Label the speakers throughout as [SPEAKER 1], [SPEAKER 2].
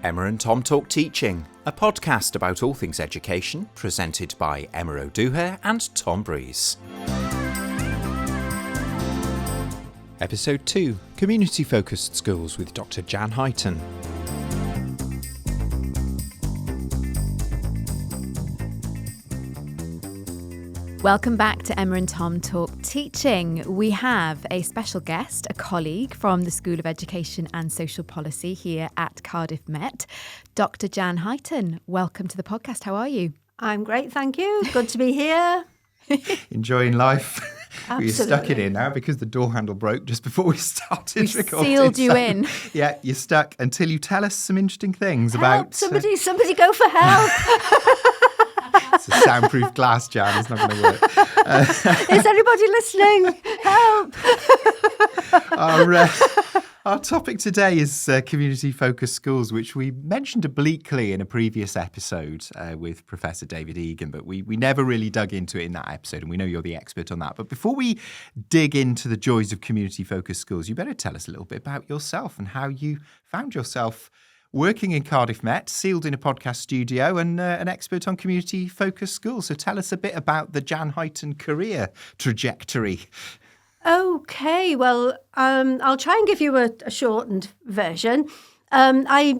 [SPEAKER 1] Emma and Tom Talk Teaching, a podcast about all things education, presented by Emma O'Dooher and Tom Breeze. Episode 2, Community-Focused Schools with Dr Jan Huyton.
[SPEAKER 2] Welcome back to Emma and Tom Talk Teaching. We have a special guest, a colleague from the School of Education and Social Policy here at Cardiff Met, Dr Jan Huyton. Welcome to the podcast. How are you?
[SPEAKER 3] I'm great, thank you. Good to be here.
[SPEAKER 1] Enjoying life.
[SPEAKER 3] Absolutely.
[SPEAKER 1] You're stuck in here now because the door handle broke just before we started recording.
[SPEAKER 2] Sealed you in.
[SPEAKER 1] Yeah, you're stuck until you tell us some interesting things
[SPEAKER 3] Help,
[SPEAKER 1] about...
[SPEAKER 3] Somebody go for help.
[SPEAKER 1] It's a soundproof glass, Jan. It's not going to work.
[SPEAKER 3] Is anybody listening? Help.
[SPEAKER 1] Our topic today is community-focused schools, which we mentioned obliquely in a previous episode with Professor David Egan, but we never really dug into it in that episode, and we know you're the expert on that. But before we dig into the joys of community-focused schools, you better tell us a little bit about yourself and how you found yourself working in Cardiff Met, sealed in a podcast studio, and an expert on community-focused schools. So tell us a bit about the Jan Huyton career trajectory.
[SPEAKER 3] Okay, well, I'll try and give you a shortened version. I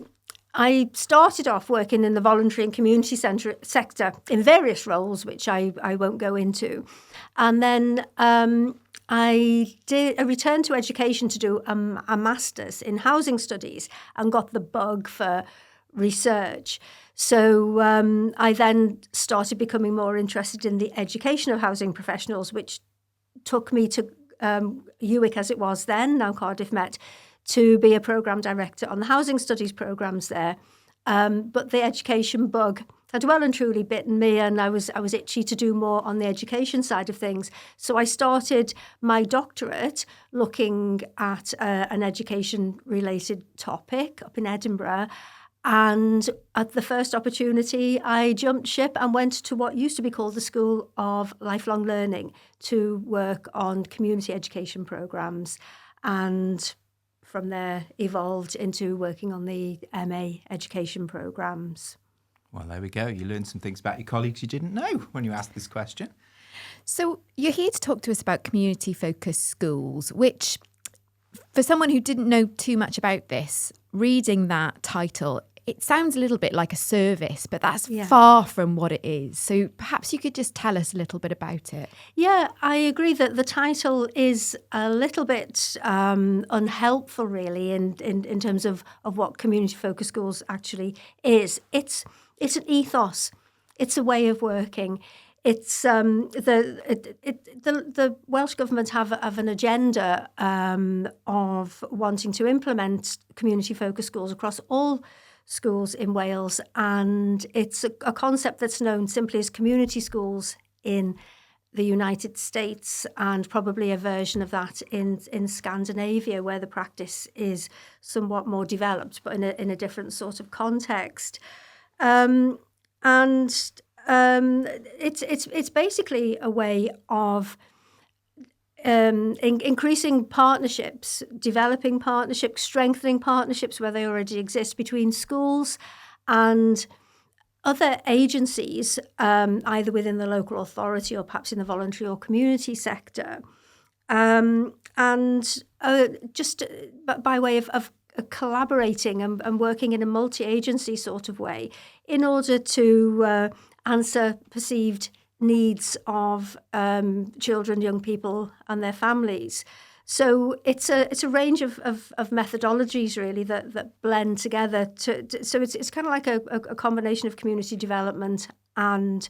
[SPEAKER 3] started off working in the voluntary and community sector in various roles, which I won't go into. And then I returned to education to do a master's in housing studies and got the bug for research. So I then started becoming more interested in the education of housing professionals, which took me to UWIC as it was then, now Cardiff Met, to be a programme director on the housing studies programmes there. But the education bug had well and truly bitten me, and I was itchy to do more on the education side of things. So I started my doctorate looking at an education-related topic up in Edinburgh. And at the first opportunity, I jumped ship and went to what used to be called the School of Lifelong Learning to work on community education programmes, and from there evolved into working on the MA education programmes.
[SPEAKER 1] Well, there we go. You learned some things about your colleagues you didn't know when you asked this question.
[SPEAKER 2] So you're here to talk to us about community-focused schools, which, for someone who didn't know too much about this, reading that title, it sounds a little bit like a service, but that's far from what it is. So perhaps you could just tell us a little bit about it.
[SPEAKER 3] Yeah, I agree that the title is a little bit unhelpful, really, in terms of what community-focused schools actually is. It's an ethos. It's a way of working. It's the Welsh Government have an agenda of wanting to implement community-focused schools across all schools in Wales, and it's a concept that's known simply as community schools in the United States, and probably a version of that in Scandinavia, where the practice is somewhat more developed, but in a different sort of context. It's basically a way of increasing partnerships, developing partnerships, strengthening partnerships where they already exist between schools and other agencies, either within the local authority or perhaps in the voluntary or community sector, just by way of collaborating and working in a multi-agency sort of way in order to answer perceived needs of children, young people and their families. So it's a range of methodologies really that blend together. So it's kind of like a combination of community development and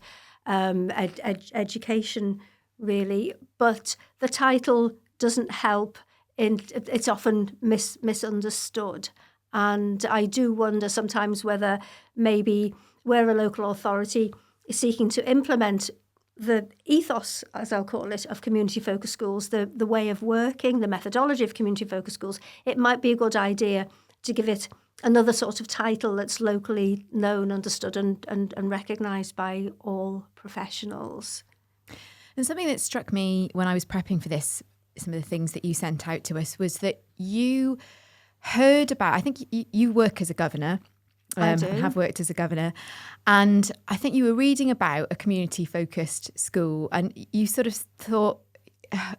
[SPEAKER 3] education really. But the title doesn't help. It's often misunderstood. And I do wonder sometimes whether maybe where a local authority is seeking to implement the ethos, as I'll call it, of community-focused schools, the way of working, the methodology of community-focused schools, it might be a good idea to give it another sort of title that's locally known, understood and recognised by all professionals.
[SPEAKER 2] And something that struck me when I was prepping for this, some of the things that you sent out to us, was that you heard about, I think you work as a governor,
[SPEAKER 3] I do.
[SPEAKER 2] And have worked as a governor. And I think you were reading about a community-focused school, and you sort of thought,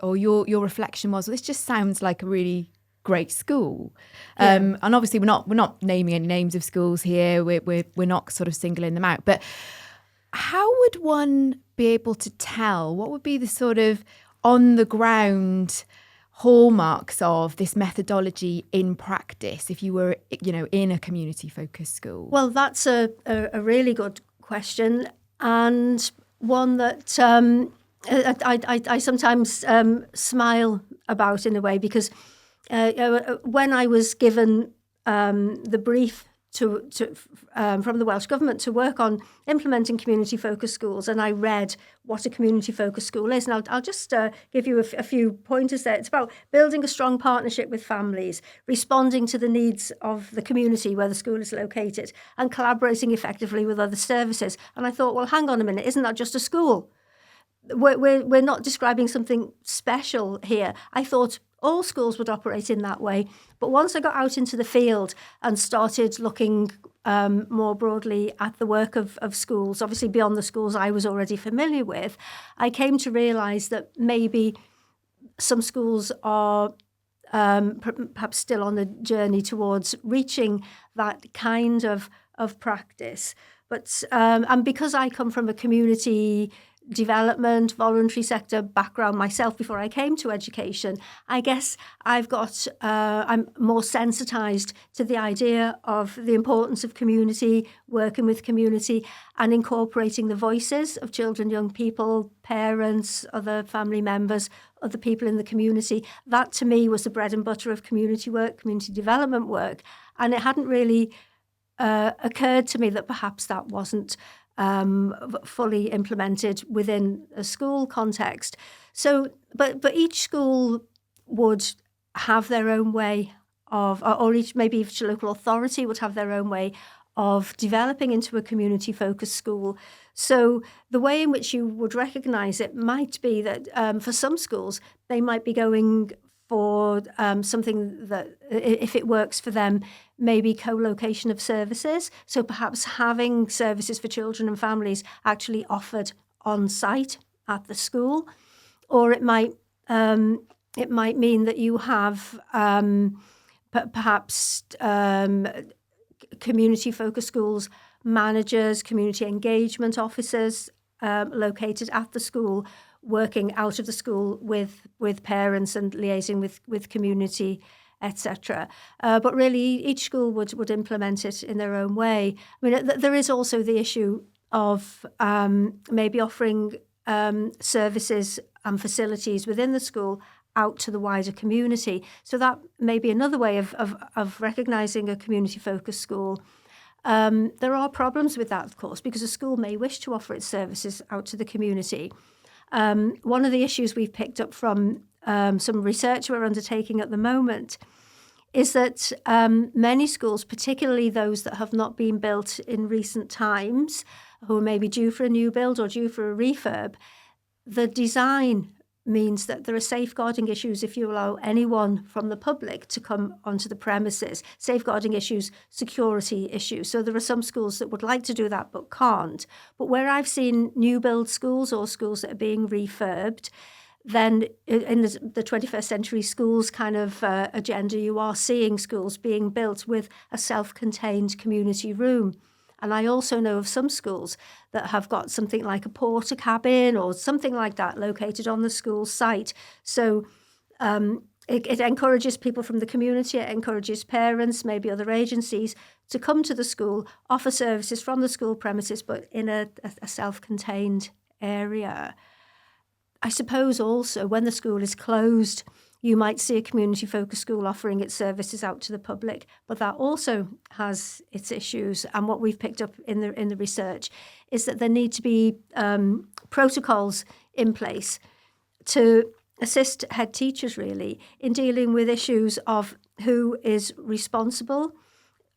[SPEAKER 2] or your reflection was, well, this just sounds like a really great school. And obviously we're not naming any names of schools here. We're not sort of singling them out. But how would one be able to tell? What would be the sort of on the ground hallmarks of this methodology in practice if you were, in a community-focused school?
[SPEAKER 3] Well, that's a really good question, and one that I sometimes smile about in a way, because when I was given the brief from the Welsh Government to work on implementing community-focused schools, and I read what a community-focused school is. And I'll just give you a few pointers there. It's about building a strong partnership with families, responding to the needs of the community where the school is located, and collaborating effectively with other services. And I thought, well, hang on a minute, isn't that just a school? We're not describing something special here. I thought all schools would operate in that way. But once I got out into the field and started looking more broadly at the work of schools, obviously beyond the schools I was already familiar with, I came to realise that maybe some schools are perhaps still on a journey towards reaching that kind of practice. But and because I come from a community development, voluntary sector background myself before I came to education, I guess I'm more sensitised to the idea of the importance of community, working with community, and incorporating the voices of children, young people, parents, other family members, other people in the community. That to me was the bread and butter of community work, community development work, and it hadn't really occurred to me that perhaps that wasn't fully implemented within a school context. So, but each school would have their own way of, or maybe each local authority would have their own way of developing into a community-focused school. So the way in which you would recognise it might be that for some schools, they might be going for something that, if it works for them, maybe co-location of services. So perhaps having services for children and families actually offered on site at the school, or it might mean that you have perhaps community-focused schools, managers, community engagement officers located at the school, working out of the school with parents and liaising with community, etc. But really, each school would implement it in their own way. I mean, there is also the issue of maybe offering services and facilities within the school out to the wider community. So that may be another way of recognising a community-focused school. There are problems with that, of course, because a school may wish to offer its services out to the community. One of the issues we've picked up from some research we're undertaking at the moment is that many schools, particularly those that have not been built in recent times, who are maybe due for a new build or due for a refurb, the design means that there are safeguarding issues if you allow anyone from the public to come onto the premises. Safeguarding issues, security issues. So there are some schools that would like to do that but can't. But where I've seen new build schools or schools that are being refurbed, then in the 21st century schools kind of agenda, you are seeing schools being built with a self-contained community room. And I also know of some schools that have got something like a porter cabin or something like that located on the school site. So it encourages people from the community, it encourages parents, maybe other agencies, to come to the school, offer services from the school premises, but in a self-contained area. I suppose also when the school is closed, you might see a community-focused school offering its services out to the public, but that also has its issues. And what we've picked up in the research is that there need to be protocols in place to assist head teachers, really, in dealing with issues of who is responsible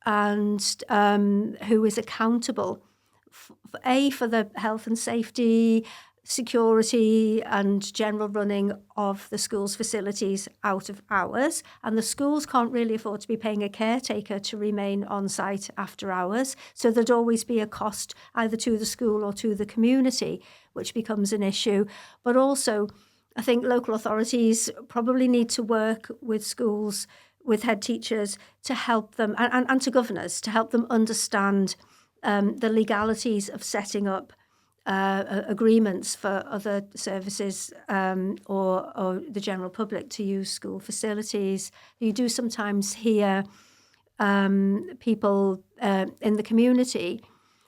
[SPEAKER 3] and who is accountable, for the health and safety, security and general running of the school's facilities out of hours, and the schools can't really afford to be paying a caretaker to remain on site after hours. So there'd always be a cost either to the school or to the community, which becomes an issue. But also, I think local authorities probably need to work with schools, with head teachers, to help them, and to governors, to help them understand the legalities of setting up agreements for other services or the general public to use school facilities. You do sometimes hear people in the community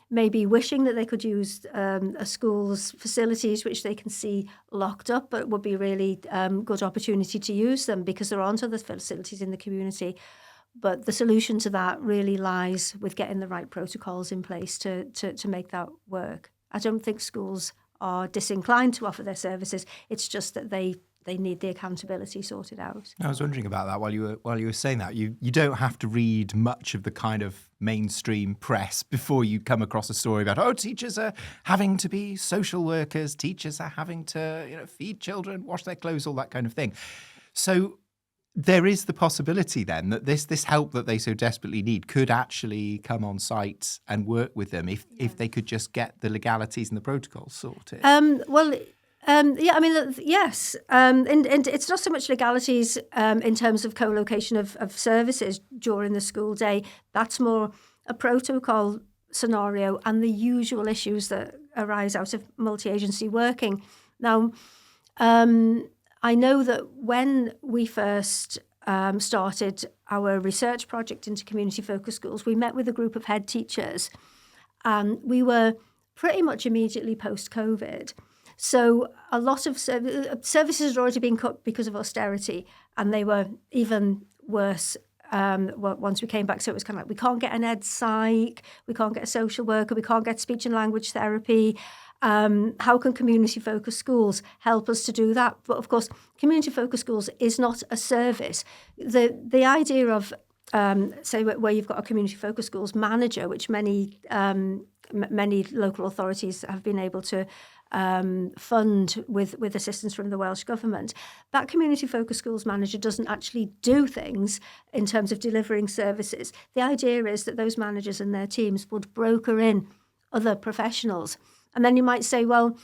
[SPEAKER 3] maybe wishing that they could use a school's facilities, which they can see locked up, but it would be really good opportunity to use them because there aren't other facilities in the community. But the solution to that really lies with getting the right protocols in place to make that work. I don't think schools are disinclined to offer their services. It's just that they need the accountability sorted out.
[SPEAKER 1] I was wondering about that while you were saying that. You don't have to read much of the kind of mainstream press before you come across a story about, teachers are having to be social workers, teachers are having to feed children, wash their clothes, all that kind of thing. So there is the possibility then that this help that they so desperately need could actually come on site and work with them if they could just get the legalities and the protocols sorted.
[SPEAKER 3] Yes. And it's not so much legalities in terms of co-location of services during the school day. That's more a protocol scenario and the usual issues that arise out of multi-agency working. Now, I know that when we first started our research project into community-focused schools, we met with a group of head teachers, and we were pretty much immediately post-COVID. So a lot of services had already been cut because of austerity, and they were even worse once we came back. So it was kind of like, we can't get an ed psych, we can't get a social worker, we can't get speech and language therapy. How can community-focused schools help us to do that? But of course, community-focused schools is not a service. The idea of, say, where you've got a community-focused schools manager, which many local authorities have been able to fund with assistance from the Welsh Government, that community-focused schools manager doesn't actually do things in terms of delivering services. The idea is that those managers and their teams would broker in other professionals. And then you might say, well,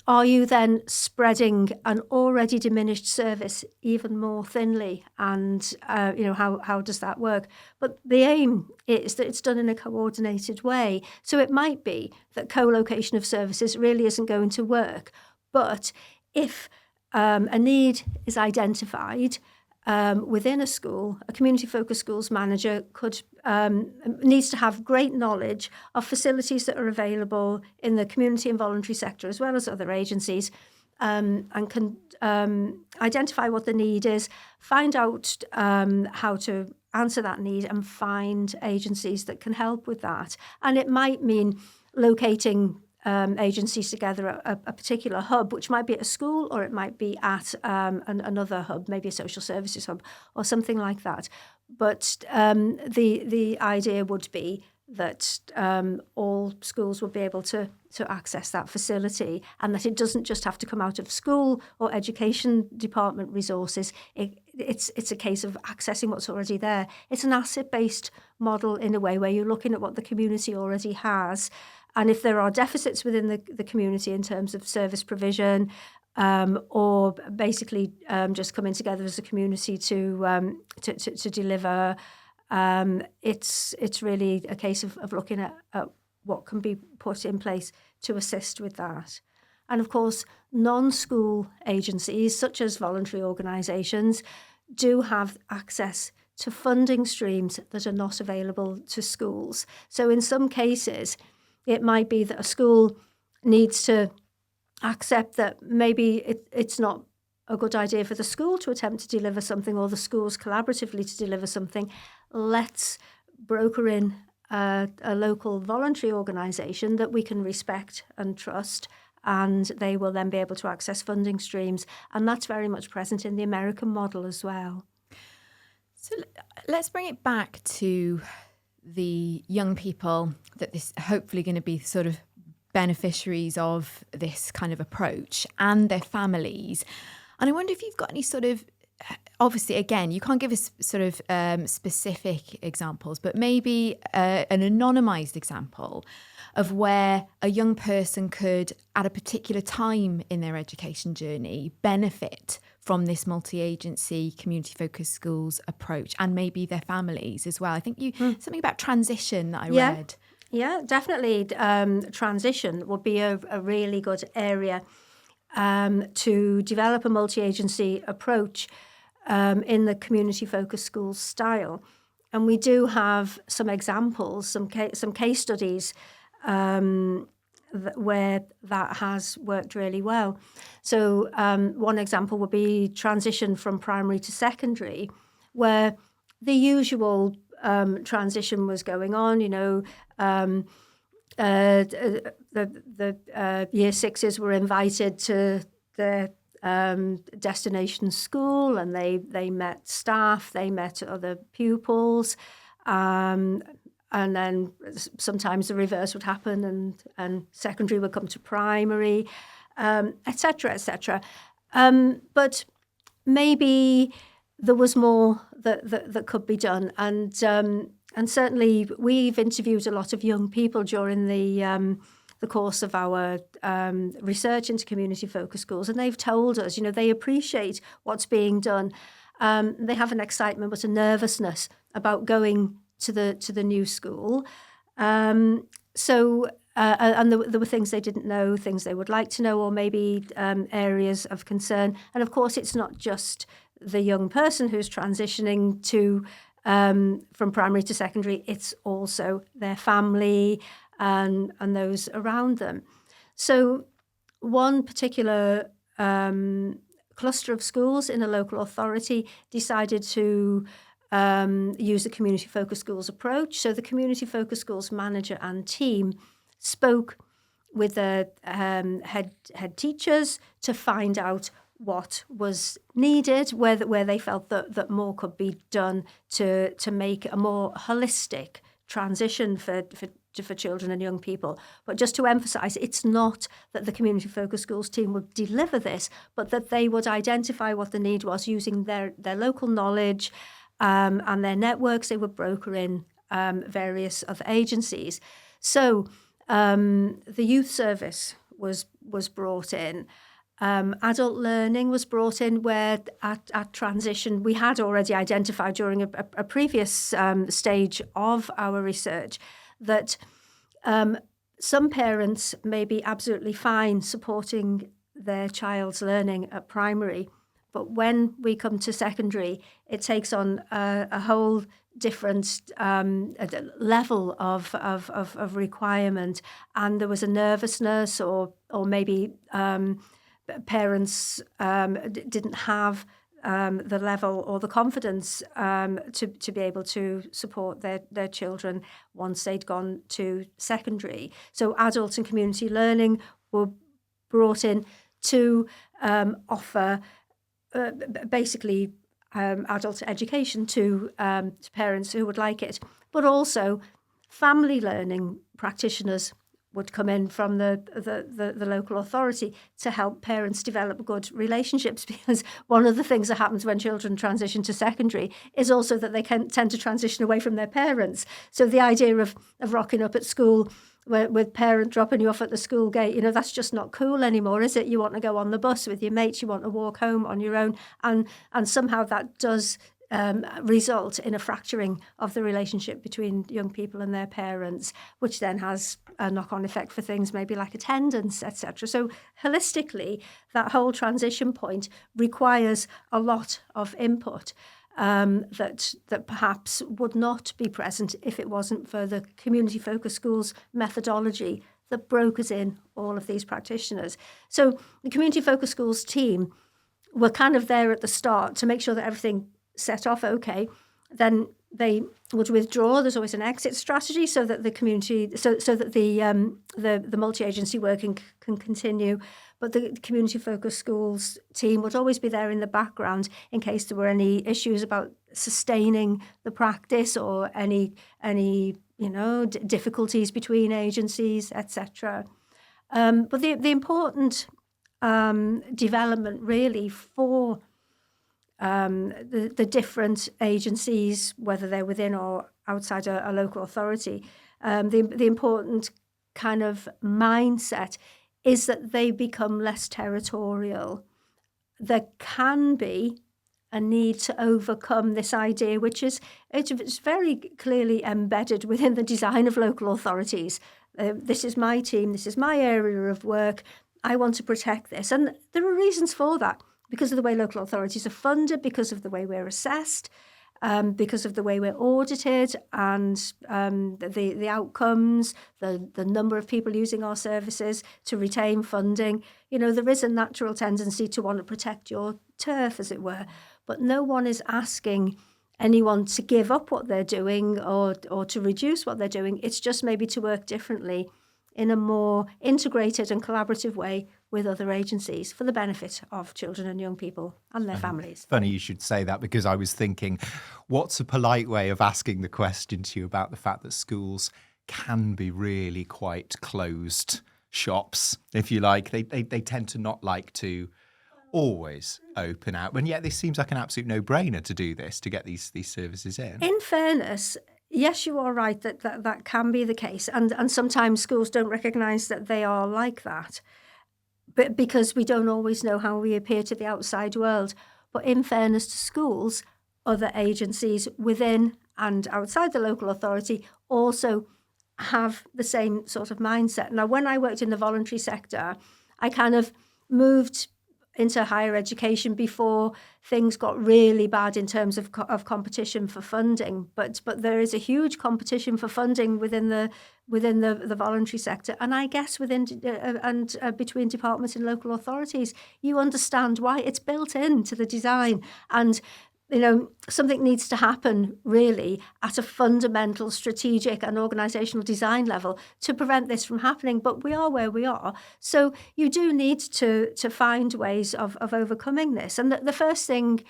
[SPEAKER 3] are you then spreading an already diminished service even more thinly? And, how does that work? But the aim is that it's done in a coordinated way. So it might be that co-location of services really isn't going to work. But if a need is identified within a school, a community-focused schools manager needs to have great knowledge of facilities that are available in the community and voluntary sector as well as other agencies, and can identify what the need is, find out how to answer that need, and find agencies that can help with that. And it might mean locating agencies together at a particular hub, which might be at a school or it might be at another hub, maybe a social services hub or something like that. But the idea would be that all schools would be able to access that facility, and that it doesn't just have to come out of school or education department resources. It's a case of accessing what's already there. It's an asset-based model in a way where you're looking at what the community already has. And if there are deficits within the community in terms of service provision, or basically just coming together as a community to deliver, it's really a case of looking at what can be put in place to assist with that. And of course, non-school agencies, such as voluntary organisations, do have access to funding streams that are not available to schools. So in some cases, it might be that a school needs to accept that maybe it's not a good idea for the school to attempt to deliver something, or the schools collaboratively to deliver something. Let's broker in a local voluntary organisation that we can respect and trust, and they will then be able to access funding streams. And that's very much present in the American model as well.
[SPEAKER 2] So let's bring it back to the young people that this hopefully going to be sort of beneficiaries of this kind of approach and their families. And I wonder if you've got any sort of, obviously, again, you can't give us sort of specific examples, but maybe an anonymised example of where a young person could, at a particular time in their education journey, benefit from this multi-agency, community-focused schools approach, and maybe their families as well. I think something about transition that I read.
[SPEAKER 3] Yeah, definitely. Transition would be a really good area to develop a multi-agency approach in the community-focused schools style. And we do have some examples, some case studies where that has worked really well. So one example would be transition from primary to secondary, where the usual transition was going on. The year sixes were invited to their destination school, and they met staff, they met other pupils, and then sometimes the reverse would happen, and secondary would come to primary, etc., etc. But maybe there was more that could be done, and certainly we've interviewed a lot of young people during the course of our research into community-focused schools, and they've told us, they appreciate what's being done. They have an excitement but a nervousness about going to the new school. And there were things they didn't know, things they would like to know, or maybe areas of concern. And of course, it's not just the young person who's transitioning from primary to secondary, it's also their family and those around them. So one particular cluster of schools in a local authority decided to use the community-focused schools approach. So the community-focused schools manager and team spoke with the head teachers to find out what was needed, where they felt that more could be done to make a more holistic transition for children and young people. But just to emphasise, it's not that the community-focused schools team would deliver this, but that they would identify what the need was using their local knowledge and their networks. They would broker in various other agencies. So the youth service was brought in. Adult learning was brought in, where at transition we had already identified during a previous stage of our research that some parents may be absolutely fine supporting their child's learning at primary, but when we come to secondary, it takes on a whole different level of requirement, and there was a nervousness, or maybe parents didn't have the level or the confidence to be able to support their children once they'd gone to secondary. So adult and community learning were brought in to offer basically adult education to parents who would like it, but also family learning practitioners would come in from the local authority to help parents develop good relationships, because one of the things that happens when children transition to secondary is also that they can tend to transition away from their parents. So the idea of rocking up at school with parent dropping you off at the school gate, that's just not cool anymore, is it? You want to go on the bus with your mates, you want to walk home on your own, and somehow that does result in a fracturing of the relationship between young people and their parents, which then has a knock-on effect for things maybe like attendance, etc. So holistically, that whole transition point requires a lot of input that perhaps would not be present if it wasn't for the community-focused schools methodology that brokers in all of these practitioners. So the community-focused schools team were kind of there at the start to make sure that everything set off okay. Then they would withdraw. There's always an exit strategy so that the community, so that the multi-agency working can continue. But the community-focused schools team would always be there in the background in case there were any issues about sustaining the practice, or any difficulties between agencies, etc. But the important development really for the different agencies, whether they're within or outside a local authority, the important kind of mindset is that they become less territorial. There can be a need to overcome this idea, which is it's very clearly embedded within the design of local authorities. This is my team, this is my area of work, I want to protect this. And there are reasons for that, because of the way local authorities are funded, because of the way we're assessed, because of the way we're audited, and the outcomes, the number of people using our services to retain funding. You know, there is a natural tendency to want to protect your turf, as it were, but no one is asking anyone to give up what they're doing or to reduce what they're doing. It's just maybe to work differently in a more integrated and collaborative way with other agencies for the benefit of children and young people and their families.
[SPEAKER 1] Funny you should say that, because I was thinking, what's a polite way of asking the question to you about the fact that schools can be really quite closed shops, if you like. They tend to not like to always open out, and yet this seems like an absolute no-brainer to do this, to get these services in.
[SPEAKER 3] In fairness, yes, you are right that can be the case, and sometimes schools don't recognise that they are like that, but because we don't always know how we appear to the outside world. But in fairness to schools, other agencies within and outside the local authority also have the same sort of mindset. Now, when I worked in the voluntary sector, I kind of moved into higher education before things got really bad in terms of competition for funding. But there is a huge competition for funding within the voluntary sector, and I guess within and between departments and local authorities, you understand why it's built into the design. And you know, something needs to happen really at a fundamental strategic and organisational design level to prevent this from happening. But we are where we are. So you do need to find ways of overcoming this. And the first thing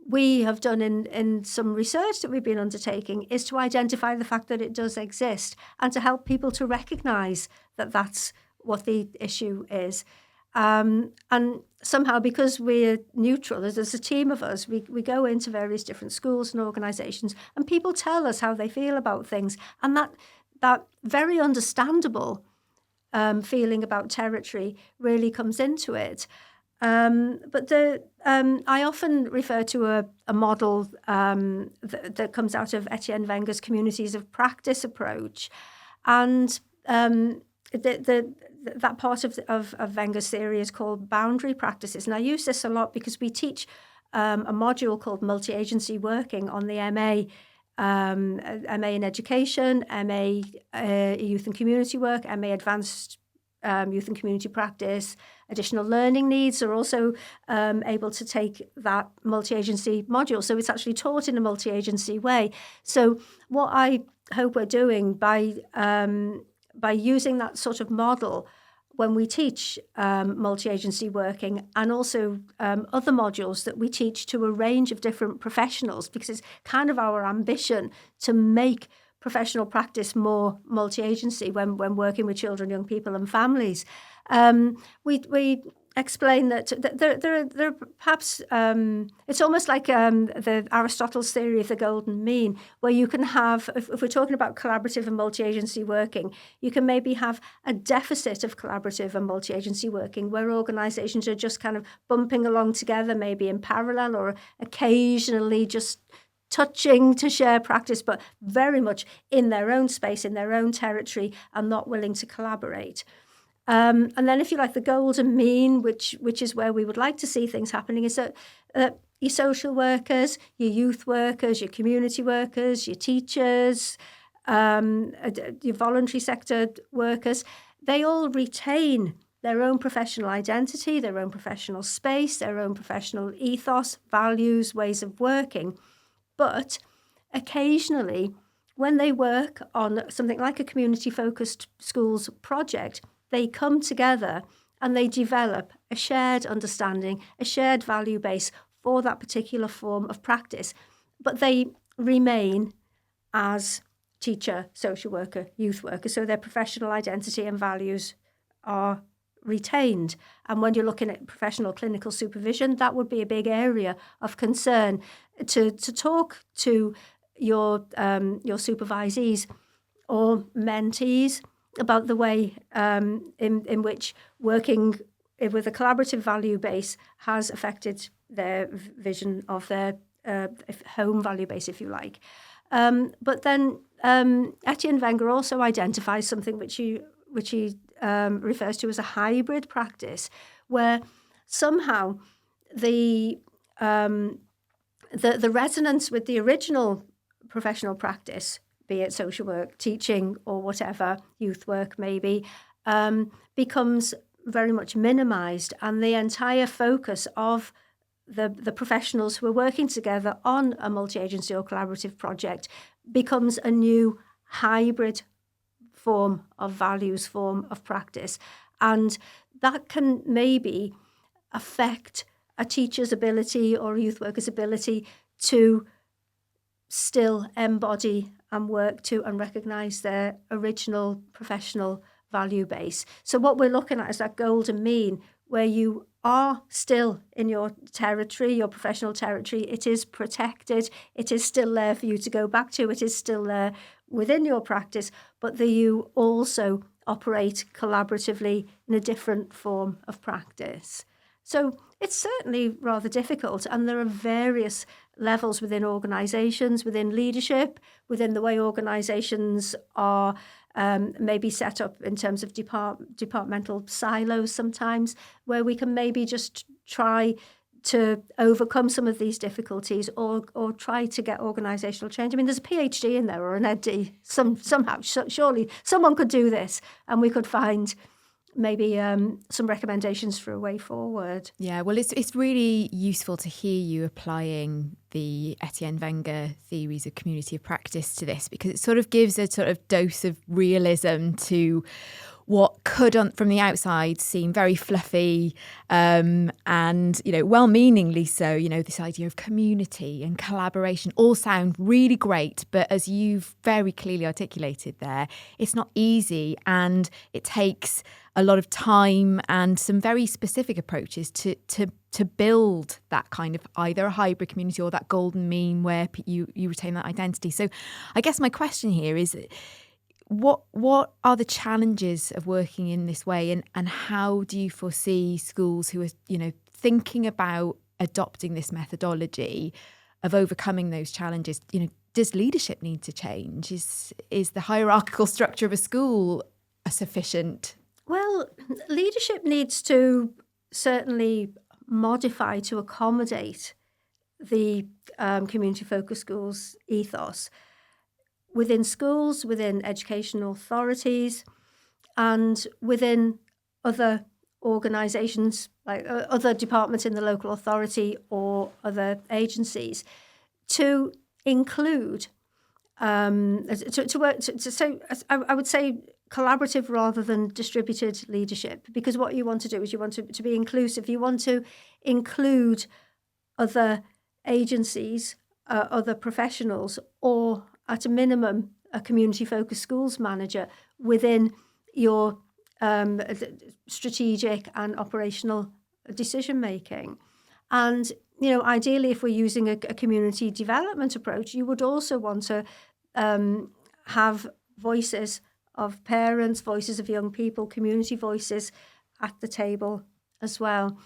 [SPEAKER 3] we have done in some research that we've been undertaking is to identify the fact that it does exist and to help people to recognise that that's what the issue is. And somehow, because we're neutral, there's a team of us, we go into various different schools and organisations, and people tell us how they feel about things. And that very understandable feeling about territory really comes into it. But I often refer to a model that comes out of Etienne Wenger's communities of practice approach. And that part of Wenger's theory is called boundary practices. And I use this a lot because we teach a module called multi-agency working on the MA in education, MA youth and community work, MA advanced youth and community practice. Additional learning needs are also able to take that multi-agency module. So it's actually taught in a multi-agency way. So what I hope we're doing by using that sort of model when we teach multi-agency working, and also other modules that we teach to a range of different professionals, because it's kind of our ambition to make professional practice more multi-agency when working with children, young people and families. We explain that there are perhaps, it's almost like the Aristotle's theory of the golden mean, where you can have, if we're talking about collaborative and multi-agency working, you can maybe have a deficit of collaborative and multi-agency working where organisations are just kind of bumping along together, maybe in parallel or occasionally just touching to share practice, but very much in their own space, in their own territory, and not willing to collaborate. And then, if you like, the golden mean, which is where we would like to see things happening, is that your social workers, your youth workers, your community workers, your teachers, your voluntary sector workers, they all retain their own professional identity, their own professional space, their own professional ethos, values, ways of working. But occasionally, when they work on something like a community-focused schools project, they come together and they develop a shared understanding, a shared value base for that particular form of practice. But they remain as teacher, social worker, youth worker, so their professional identity and values are retained. And when you're looking at professional clinical supervision, that would be a big area of concern to talk to your supervisees or mentees about the way in which working with a collaborative value base has affected their vision of their home value base, if you like. But then Etienne Wenger also identifies something which he refers to as a hybrid practice, where somehow the resonance with the original professional practice, be it social work, teaching, or whatever, youth work maybe, becomes very much minimised, and the entire focus of the professionals who are working together on a multi-agency or collaborative project becomes a new hybrid form of values, form of practice. And that can maybe affect a teacher's ability or a youth worker's ability to still embody and work to and recognise their original professional value base. So what we're looking at is that golden mean, where you are still in your territory, your professional territory. It is protected. It is still there for you to go back to. It is still there within your practice, but that you also operate collaboratively in a different form of practice. So it's certainly rather difficult, and there are various levels within organisations, within leadership, within the way organisations are maybe set up in terms of departmental silos sometimes, where we can maybe just try to overcome some of these difficulties or try to get organisational change. I mean, there's a PhD in there or an EdD. Somehow, surely someone could do this, and we could find maybe some recommendations for a way forward.
[SPEAKER 2] Yeah, well, it's really useful to hear you applying the Etienne Wenger theories of community of practice to this, because it sort of gives a sort of dose of realism to what could, from the outside, seem very fluffy and, well-meaningly so. This idea of community and collaboration all sound really great, but as you've very clearly articulated there, it's not easy, and it takes a lot of time and some very specific approaches to build that kind of either a hybrid community or that golden mean where you retain that identity. So I guess my question here is, what are the challenges of working in this way, and how do you foresee schools who are thinking about adopting this methodology of overcoming those challenges? Does leadership need to change? Is the hierarchical structure of a school sufficient?
[SPEAKER 3] Well, leadership needs to certainly modify to accommodate the community-focused schools ethos within schools, within educational authorities, and within other organisations, like other departments in the local authority or other agencies, to include, I would say, collaborative rather than distributed leadership, because what you want to do is you want to be inclusive. You want to include other agencies, other professionals, or at a minimum, a community-focused schools manager within your strategic and operational decision-making. And, ideally, if we're using a community development approach, you would also want to have voices of parents, voices of young people, community voices at the table as well.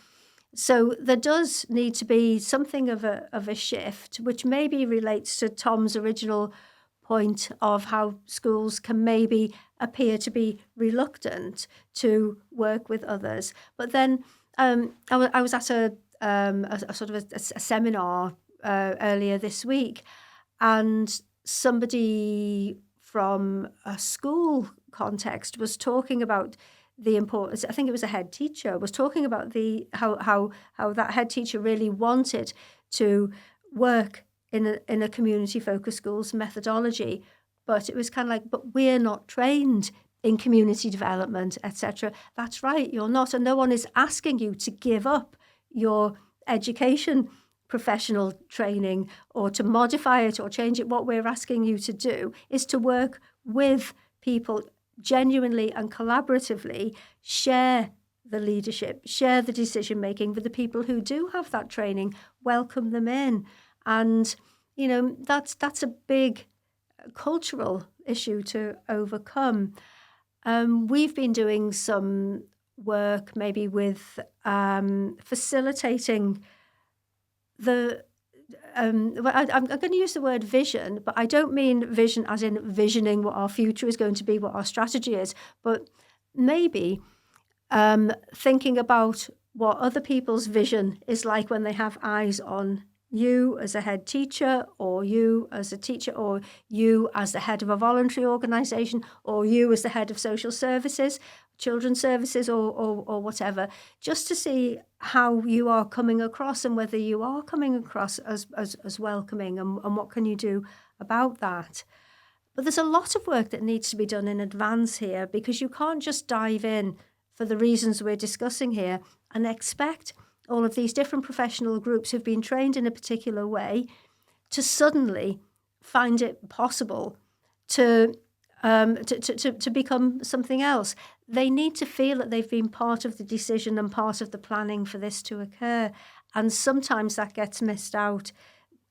[SPEAKER 3] So there does need to be something of a shift, which maybe relates to Tom's original point of how schools can maybe appear to be reluctant to work with others. But then I was at a sort of a seminar earlier this week, and somebody from a school context was talking about the importance. I think it was a head teacher was talking about how that head teacher really wanted to work in a community focused schools methodology, but it was kind of like, but we're not trained in community development, etc. That's right, you're not, and no one is asking you to give up your education professional training or to modify it or change it. What we're asking you to do is to work with people genuinely and collaboratively share the leadership, share the decision making with the people who do have that training, welcome them in. And, that's a big cultural issue to overcome. We've been doing some work maybe with facilitating the I'm going to use the word vision, but I don't mean vision as in visioning what our future is going to be, what our strategy is, but maybe thinking about what other people's vision is like when they have eyes on you as a head teacher, or you as a teacher, or you as the head of a voluntary organisation, or you as the head of social services, children's services, or whatever, just to see how you are coming across and whether you are coming across as welcoming, and what can you do about that. But there's a lot of work that needs to be done in advance here, because you can't just dive in for the reasons we're discussing here and expect all of these different professional groups who've been trained in a particular way to suddenly find it possible to become something else. They need to feel that they've been part of the decision and part of the planning for this to occur. And sometimes that gets missed out.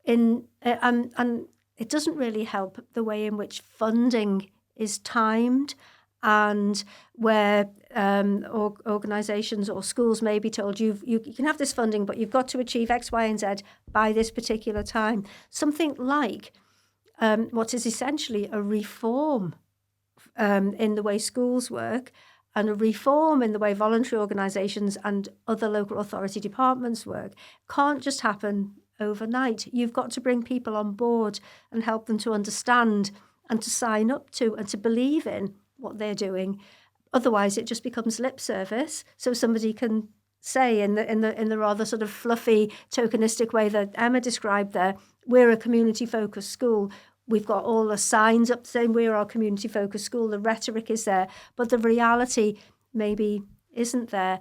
[SPEAKER 3] And it doesn't really help the way in which funding is timed, and where organisations or schools may be told you can have this funding, but you've got to achieve X, Y, and Z by this particular time. Something like what is essentially a reform in the way schools work, and a reform in the way voluntary organisations and other local authority departments work can't just happen overnight. You've got to bring people on board and help them to understand and to sign up to and to believe in what they're doing. Otherwise, it just becomes lip service. So somebody can say in the rather sort of fluffy, tokenistic way that Emma described there, we're a community-focused school. We've got all the signs up saying we're our community-focused school. The rhetoric is there, but the reality maybe isn't there.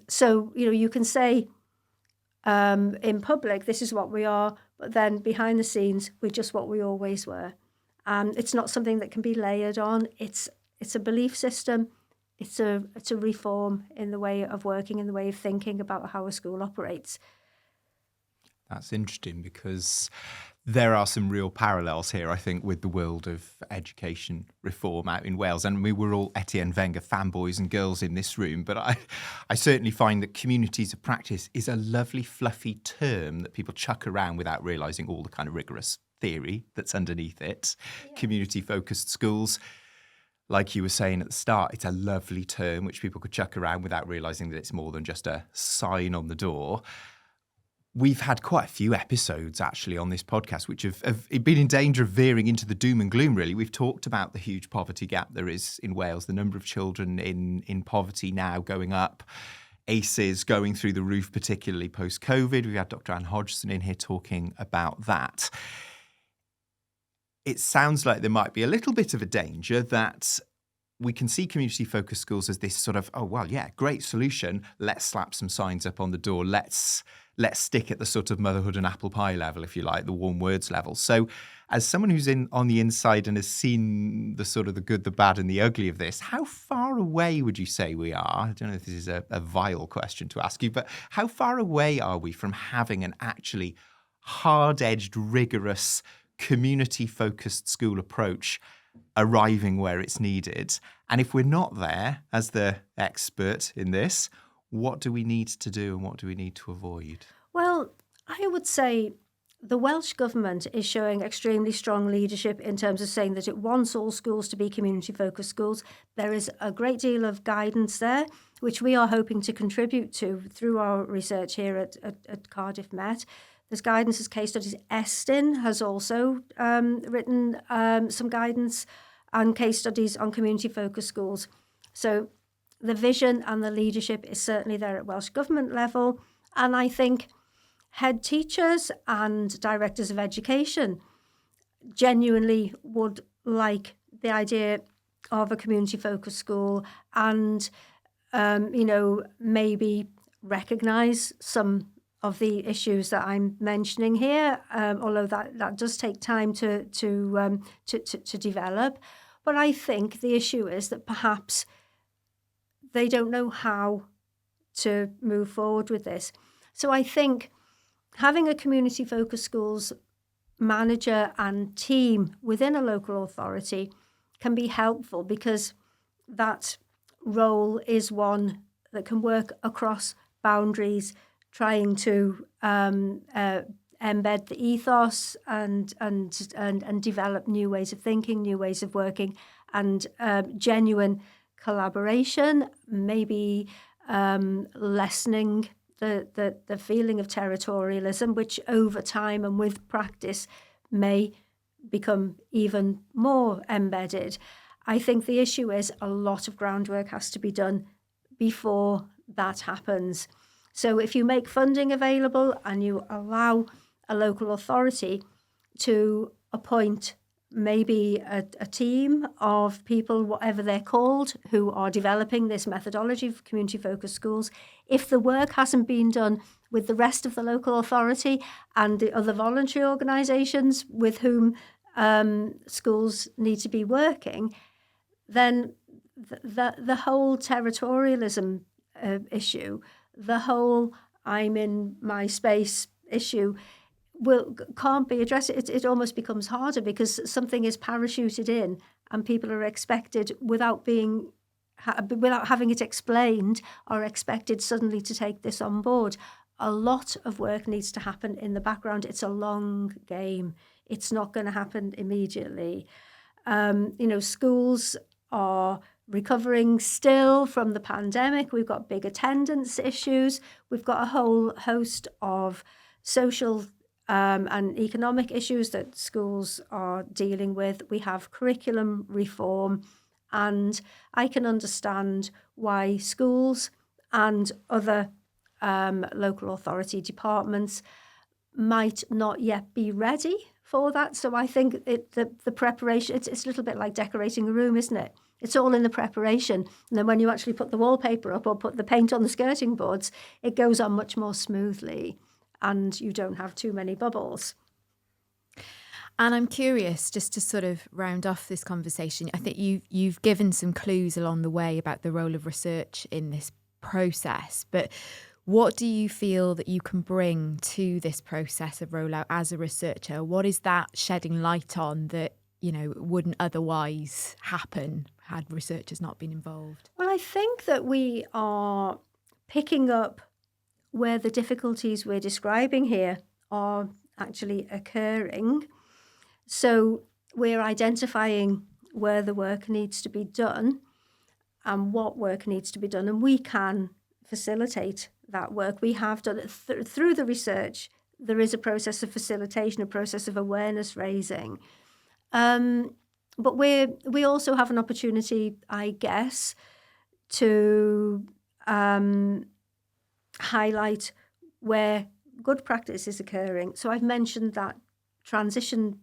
[SPEAKER 3] So, you can say in public, this is what we are, but then behind the scenes, we're just what we always were. It's not something that can be layered on. It's a belief system. It's a reform in the way of working, in the way of thinking about how a school operates.
[SPEAKER 1] That's interesting, because there are some real parallels here, I think, with the world of education reform out in Wales. And we were all Etienne Wenger fanboys and girls in this room, but I certainly find that communities of practice is a lovely, fluffy term that people chuck around without realising all the kind of rigorous theory that's underneath it. Yeah. Community-focused schools, like you were saying at the start, it's a lovely term which people could chuck around without realising that it's more than just a sign on the door. We've had quite a few episodes, actually, on this podcast, which have been in danger of veering into the doom and gloom, really. We've talked about the huge poverty gap there is in Wales, the number of children in poverty now going up, ACEs going through the roof, particularly post-COVID. We've had Dr Jan Huyton in here talking about that. It sounds like there might be a little bit of a danger that we can see community-focused schools as this sort of, oh, well, yeah, great solution. Let's slap some signs up on the door. Let's stick at the sort of motherhood and apple pie level, if you like, the warm words level. So as someone who's on the inside and has seen the sort of the good, the bad and the ugly of this, how far away would you say we are? I don't know if this is a vile question to ask you, but how far away are we from having an actually hard-edged, rigorous, community-focused school approach arriving where it's needed? And if we're not there, as the expert in this, what do we need to do and what do we need to avoid?
[SPEAKER 3] Well, I would say the Welsh Government is showing extremely strong leadership in terms of saying that it wants all schools to be community-focused schools. There is a great deal of guidance there, which we are hoping to contribute to through our research here at Cardiff Met. There's guidance as case studies. Estin has also written some guidance and case studies on community-focused schools. So the vision and the leadership is certainly there at Welsh Government level. And I think head teachers and directors of education genuinely would like the idea of a community-focused school and, maybe recognise some of the issues that I'm mentioning here, although that does take time to develop. But I think the issue is that perhaps they don't know how to move forward with this. So I think having a community-focused schools manager and team within a local authority can be helpful, because that role is one that can work across boundaries, trying to embed the ethos and develop new ways of thinking, new ways of working, and genuine collaboration, maybe lessening the feeling of territorialism, which over time and with practice may become even more embedded. I think the issue is a lot of groundwork has to be done before that happens. So if you make funding available and you allow a local authority to appoint maybe a team of people, whatever they're called, who are developing this methodology for community-focused schools, if the work hasn't been done with the rest of the local authority and the other voluntary organisations with whom schools need to be working, then the whole territorialism issue, the whole I'm in my space issue can't be addressed. It almost becomes harder because something is parachuted in and people are expected without having it explained, are expected suddenly to take this on board. A lot of work needs to happen in the background. It's a long game. It's not going to happen immediately. Schools are recovering still from the pandemic. We've got big attendance issues. We've got a whole host of social and economic issues that schools are dealing with. We have curriculum reform, and I can understand why schools and other local authority departments might not yet be ready for that. So I think the preparation, it's a little bit like decorating a room, isn't it? It's all in the preparation. And then when you actually put the wallpaper up or put the paint on the skirting boards, it goes on much more smoothly and you don't have too many bubbles.
[SPEAKER 2] And I'm curious, just to sort of round off this conversation, I think you've given some clues along the way about the role of research in this process, but what do you feel that you can bring to this process of rollout as a researcher? What is that shedding light on that, wouldn't otherwise happen had researchers not been involved?
[SPEAKER 3] Well, I think that we are picking up where the difficulties we're describing here are actually occurring. So we're identifying where the work needs to be done and what work needs to be done, and we can facilitate that work. We have done it through the research. There is a process of facilitation, a process of awareness raising. But we also have an opportunity, I guess, to highlight where good practice is occurring. So I've mentioned that transition,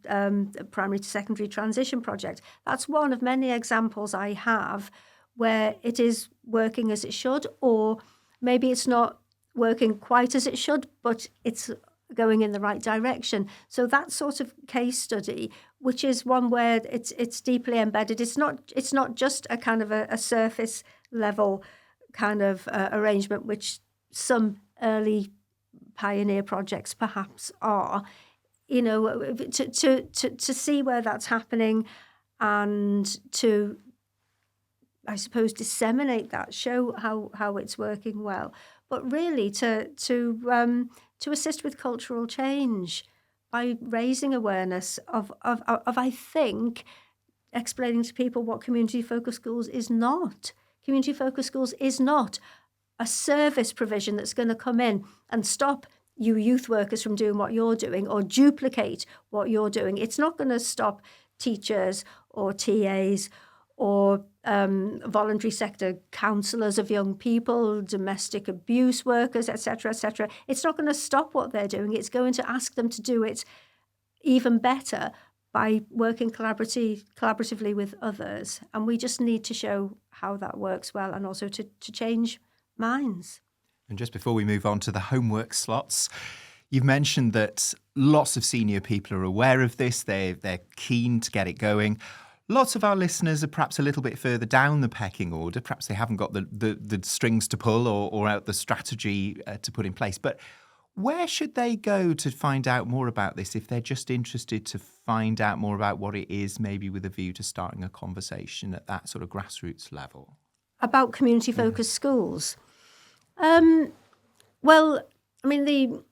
[SPEAKER 3] primary to secondary transition project. That's one of many examples I have where it is working as it should, or maybe it's not working quite as it should, but it's going in the right direction. So that sort of case study, which is one where it's deeply embedded. It's not just a kind of a surface level kind of arrangement, which some early pioneer projects perhaps are. To see where that's happening and to, I suppose, disseminate that, show how it's working well, but really to assist with cultural change by raising awareness of I think, explaining to people what community-focused schools is not. Community-focused schools is not a service provision that's going to come in and stop you youth workers from doing what you're doing or duplicate what you're doing. It's not going to stop teachers or TAs or voluntary sector counsellors of young people, domestic abuse workers, etc., etc. It's not going to stop what they're doing. It's going to ask them to do it even better by working collaboratively with others. And we just need to show how that works well and also to change minds.
[SPEAKER 1] And just before we move on to the homework slots, you've mentioned that lots of senior people are aware of this. They're keen to get it going. Lots of our listeners are perhaps a little bit further down the pecking order. Perhaps they haven't got the strings to pull or out the strategy to put in place. But where should they go to find out more about this if they're just interested to find out more about what it is, maybe with a view to starting a conversation at that sort of grassroots level?
[SPEAKER 3] About community-focused schools? Well, I mean, the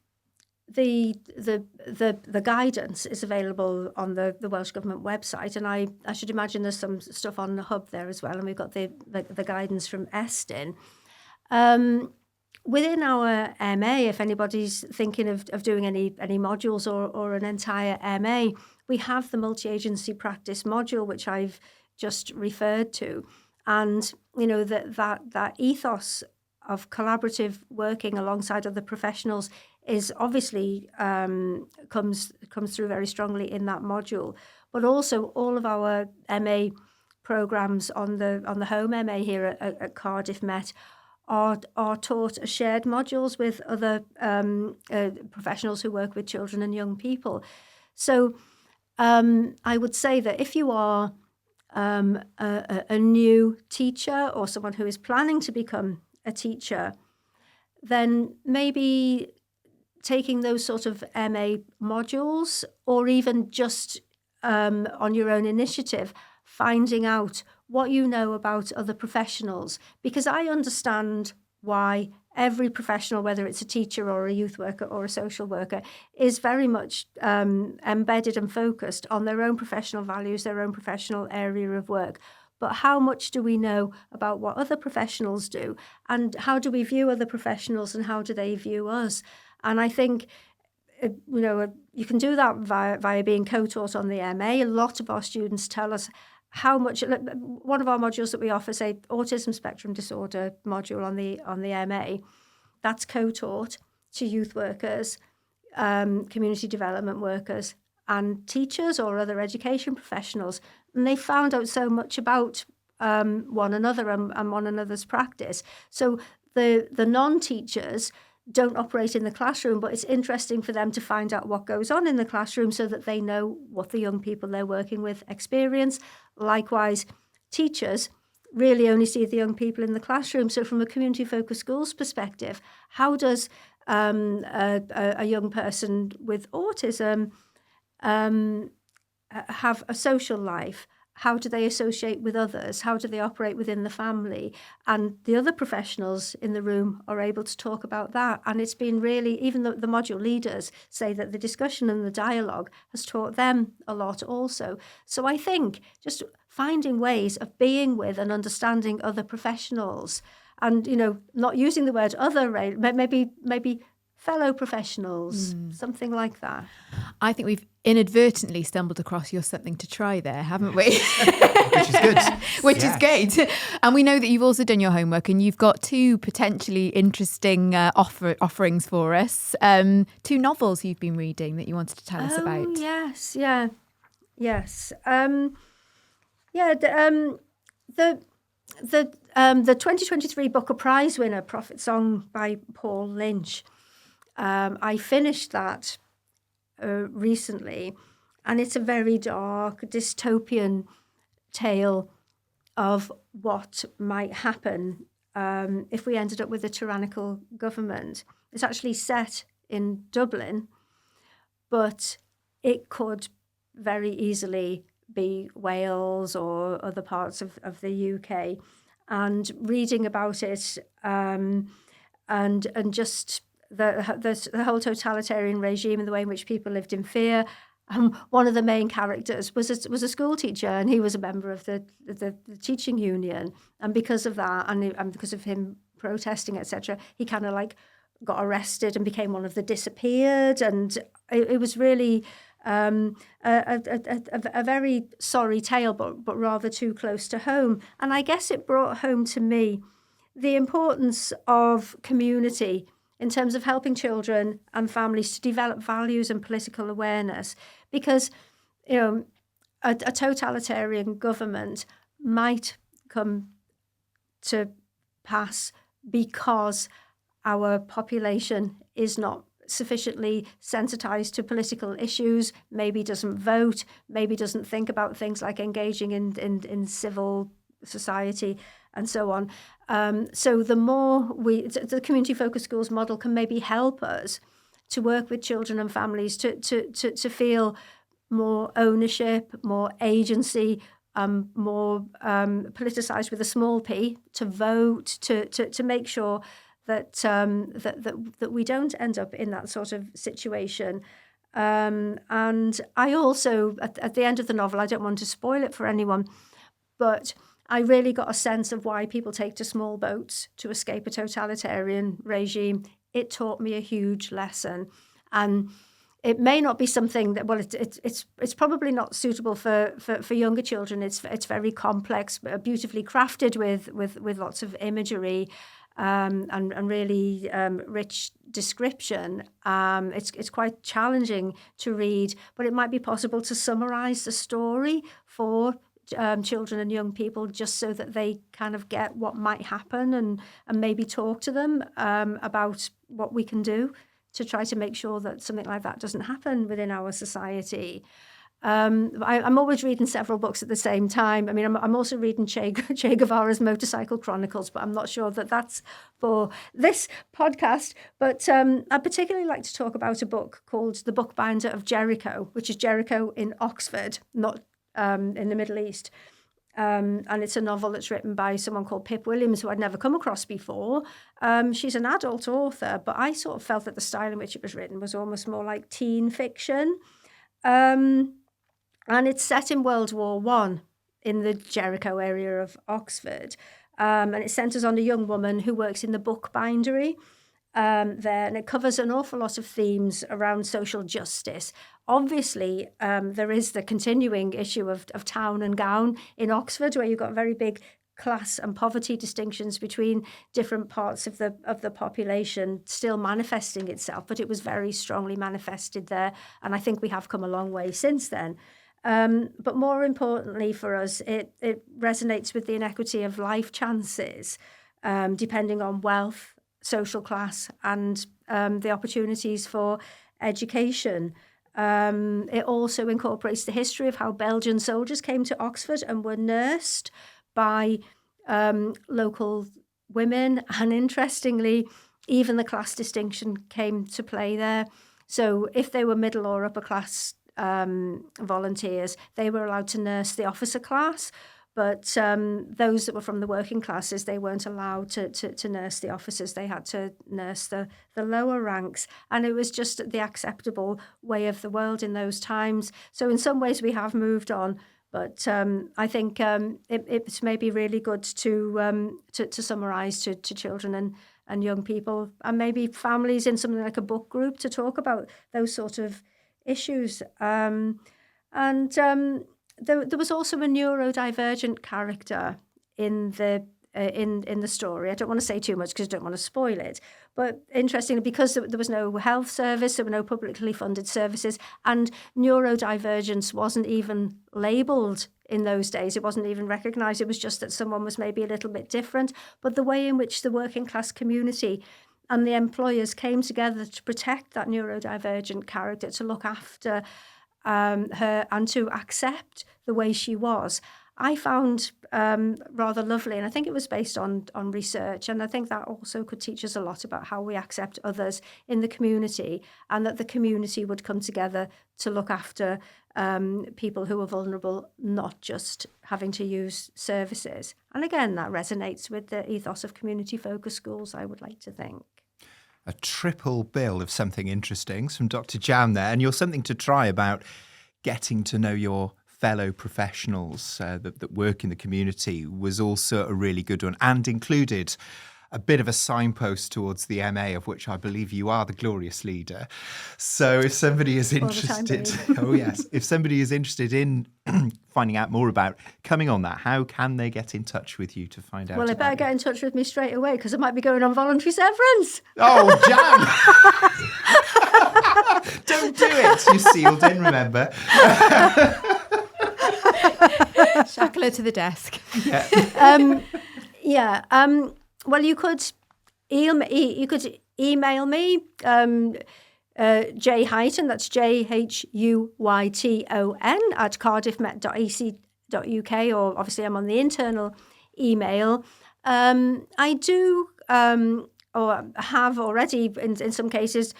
[SPEAKER 3] guidance is available on the Welsh Government website, and I should imagine there's some stuff on the hub there as well, and we've got the guidance from Estin. Within our MA, if anybody's thinking of doing any modules or an entire MA, we have the multi-agency practice module, which I've just referred to. And, you know, that ethos of collaborative working alongside other professionals is obviously comes through very strongly in that module. But also all of our MA programmes on the home MA here at Cardiff Met are taught as shared modules with other professionals who work with children and young people. So I would say that if you are a new teacher or someone who is planning to become a teacher, then maybe taking those sort of MA modules, or even just on your own initiative, finding out what you know about other professionals, because I understand why every professional, whether it's a teacher or a youth worker or a social worker, is very much embedded and focused on their own professional values, their own professional area of work. But how much do we know about what other professionals do? And how do we view other professionals, and how do they view us? And I think, you can do that via being co-taught on the MA. A lot of our students tell us how much. One of our modules that we offer, say, autism spectrum disorder module on the MA, that's co-taught to youth workers, community development workers, and teachers or other education professionals. And they found out so much about one another and one another's practice. So the non-teachers don't operate in the classroom, but it's interesting for them to find out what goes on in the classroom so that they know what the young people they're working with experience. Likewise, teachers really only see the young people in the classroom. So from a community-focused schools perspective, how does a young person with autism have a social life? How do they associate with others? How do they operate within the family? And the other professionals in the room are able to talk about that. And it's been really, even the module leaders say that the discussion and the dialogue has taught them a lot also. So I think just finding ways of being with and understanding other professionals, and, not using the word other, maybe fellow professionals, something like that.
[SPEAKER 2] I think we've inadvertently stumbled across your something to try there, haven't we?
[SPEAKER 1] Which is good.
[SPEAKER 2] Which is great. And we know that you've also done your homework, and you've got two potentially interesting offerings for us. Two novels you've been reading that you wanted to tell us about.
[SPEAKER 3] Yes. The 2023 Booker Prize winner, Prophet Song by Paul Lynch. I finished that recently, and it's a very dark, dystopian tale of what might happen if we ended up with a tyrannical government. It's actually set in Dublin, but it could very easily be Wales or other parts of the UK. And reading about it and just the whole totalitarian regime and the way in which people lived in fear. One of the main characters was a school teacher, and he was a member of the teaching union. And because of that, and because of him protesting, etc., he kind of got arrested and became one of the disappeared. And it was really a very sorry tale, but rather too close to home. And I guess it brought home to me the importance of community in terms of helping children and families to develop values and political awareness. Because, a totalitarian government might come to pass because our population is not sufficiently sensitised to political issues, maybe doesn't vote, maybe doesn't think about things like engaging in civil society and so on. So the more the community focused schools model can maybe help us to work with children and families to feel more ownership, more agency, more politicised with a small p, to vote, to make sure that that we don't end up in that sort of situation. And I also, at the end of the novel, I don't want to spoil it for anyone, but I really got a sense of why people take to small boats to escape a totalitarian regime. It taught me a huge lesson. And it may not be something that, well, it's probably not suitable for younger children. It's very complex, beautifully crafted with lots of imagery and really rich description. It's quite challenging to read, but it might be possible to summarise the story for children and young people, just so that they kind of get what might happen and maybe talk to them about what we can do to try to make sure that something like that doesn't happen within our society. I'm always reading several books at the same time. I mean, I'm also reading Che Guevara's Motorcycle Chronicles, but I'm not sure that that's for this podcast. But I particularly like to talk about a book called The Bookbinder of Jericho, which is Jericho in Oxford, not in the Middle East. And it's a novel that's written by someone called Pip Williams, who I'd never come across before. She's an adult author, but I sort of felt that the style in which it was written was almost more like teen fiction. And it's set in World War I in the Jericho area of Oxford. And it centres on a young woman who works in the bookbindery there, and it covers an awful lot of themes around social justice. Obviously, there is the continuing issue of town and gown in Oxford, where you've got very big class and poverty distinctions between different parts of the population still manifesting itself, but it was very strongly manifested there, and I think we have come a long way since then. But more importantly for us, it resonates with the inequity of life chances, depending on wealth, social class, and the opportunities for education. It also incorporates the history of how Belgian soldiers came to Oxford and were nursed by local women, and interestingly, even the class distinction came to play there. So if they were middle or upper class volunteers, they were allowed to nurse the officer class, but those that were from the working classes, they weren't allowed to nurse the officers. They had to nurse the lower ranks, and it was just the acceptable way of the world in those times. So in some ways we have moved on, but I think it's maybe really good to summarise to children and young people, and maybe families in something like a book group, to talk about those sort of issues. There was also a neurodivergent character in the story. I don't want to say too much because I don't want to spoil it. But interestingly, because there was no health service, there were no publicly funded services, and neurodivergence wasn't even labelled in those days. It wasn't even recognised. It was just that someone was maybe a little bit different. But the way in which the working class community and the employers came together to protect that neurodivergent character, to look after her and to accept the way she was, I found rather lovely. And I think it was based on research. And I think that also could teach us a lot about how we accept others in the community, and that the community would come together to look after people who are vulnerable, not just having to use services. And again, that resonates with the ethos of community-focused schools, I would like to think.
[SPEAKER 1] A triple bill of something interesting from Dr. Jan there, and you're something to try about getting to know your fellow professionals that work in the community was also a really good one, and included a bit of a signpost towards the MA, of which I believe you are the glorious leader. So if somebody is interested, if somebody is interested in finding out more about coming on that, how can they get in touch with you to find out?
[SPEAKER 3] Well, they better get in touch with me straight away, because I might be going on voluntary severance.
[SPEAKER 1] Oh, Jan! Don't do it. You're sealed in, remember.
[SPEAKER 2] Shackle her to the desk.
[SPEAKER 3] Well, you could email me. J Huyton, that's JHUYTON at cardiffmet.ac.uk, or obviously I'm on the internal email. I do, or have already in some cases,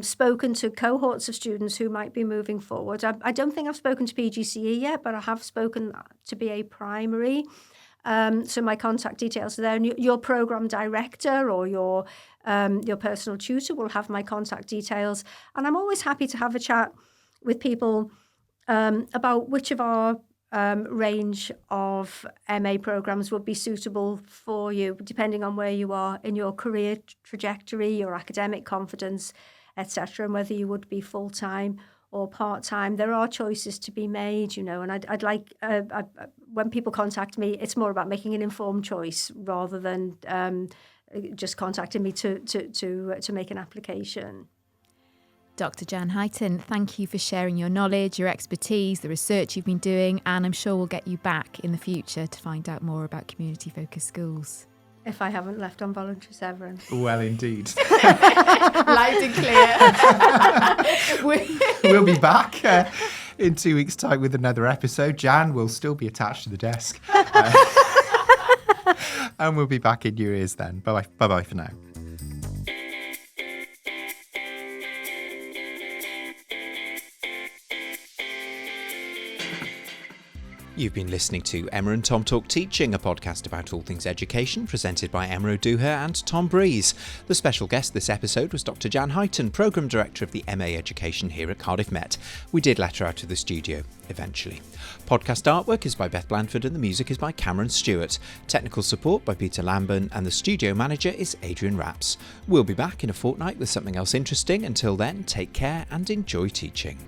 [SPEAKER 3] spoken to cohorts of students who might be moving forward. I don't think I've spoken to PGCE yet, but I have spoken to BA Primary. So my contact details are there, and your program director or your personal tutor will have my contact details. And I'm always happy to have a chat with people about which of our range of MA programs would be suitable for you, depending on where you are in your career trajectory, your academic confidence, etc., and whether you would be full-time or part-time. There are choices to be made, and I'd like, when people contact me, it's more about making an informed choice rather than just contacting me to make an application.
[SPEAKER 2] Dr Jan Huyton, thank you for sharing your knowledge, your expertise, the research you've been doing, and I'm sure we'll get you back in the future to find out more about community-focused schools.
[SPEAKER 3] If I haven't left on voluntary severance.
[SPEAKER 1] Well, indeed.
[SPEAKER 2] Loud and clear.
[SPEAKER 1] We'll be back in 2 weeks' time with another episode. Jan will still be attached to the desk. And we'll be back in your ears then. Bye-bye. Bye-bye for now. You've been listening to Emma and Tom Talk Teaching, a podcast about all things education, presented by Emma O'Dooher and Tom Breeze. The special guest this episode was Dr Jan Huyton, Programme Director of the MA Education here at Cardiff Met. We did let her out of the studio, eventually. Podcast artwork is by Beth Blandford and the music is by Cameron Stewart. Technical support by Peter Lamben and the studio manager is Adrian Rapps. We'll be back in a fortnight with something else interesting. Until then, take care and enjoy teaching.